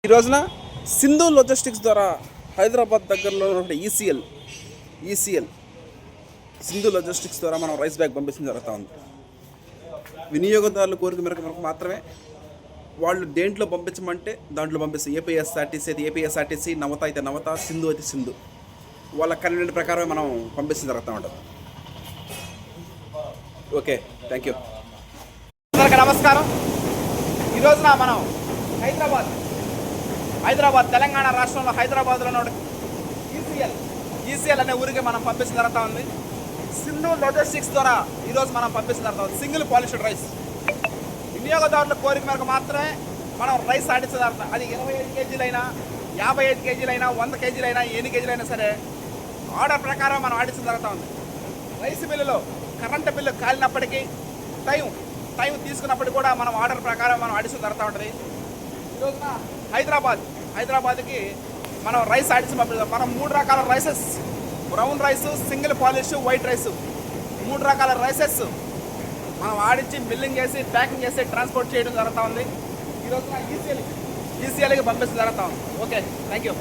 ఈ రోజున సింధు లాజిస్టిక్స్ ద్వారా హైదరాబాద్ దగ్గరలో ఉన్న ఈసీఎల్ సింధు లాజిస్టిక్స్ ద్వారా మనం రైస్ బ్యాగ్ పంపించడం జరుగుతూ ఉంది. వినియోగదారుల కోరిక మేరకు మాత్రమే వాళ్ళు దేంట్లో పంపించమంటే దాంట్లో పంపిస్తాం. ఏపీఎస్ఆర్టీసీ అయితే ఏపీఎస్ఆర్టీసీ, నవత అయితే నవత, సింధు అయితే సింధు, వాళ్ళ కన్వీనియంట్ ప్రకారమే మనం పంపించడం జరుగుతూ ఉంటుంది. Okay, thank you. అందరికీ నమస్కారం. ఈరోజున మనం హైదరాబాద్ తెలంగాణ రాష్ట్రంలో హైదరాబాద్లో ఉన్న ఈసీఎల్ అనే ఊరికి మనం పంపించడం జరుగుతూ ఉంది. సింధు లాజిస్టిక్స్ ద్వారా ఈరోజు మనం పంపించడం జరుగుతూ ఉంది. సింగిల్ పాలిష్డ్ రైస్ వినియోగదారుల కోరిక మేరకు మాత్రమే మనం రైస్ ఆడించగలుగుతాం. అది 25 కేజీలైనా, 55 కేజీలైనా, 100 కేజీలైనా, ఎన్ని కేజీలైనా సరే ఆర్డర్ ప్రకారం మనం ఆడించడం జరుగుతూ ఉంది. రైస్ బిల్లులో కరెంటు బిల్లు కాలినప్పటికీ టైం తీసుకున్నప్పటికీ కూడా మనం ఆర్డర్ ప్రకారం మనం ఆడించడం జరుగుతూ ఉంటుంది. ఈరోజున హైదరాబాద్కి మనం రైస్ ఆడించి పంపిస్తాం. మనం 3 రకాల rises, brown rice, single polish, white rice, 3 రకాల రైసెస్ మనం ఆడించి మిల్లింగ్ చేసి, ప్యాకింగ్ చేసి, ట్రాన్స్పోర్ట్ చేయడం జరుగుతూ ఉంది. ఈరోజున ఈసీఎల్కి పంపించడం జరుగుతూ ఉంది. Okay, thank you.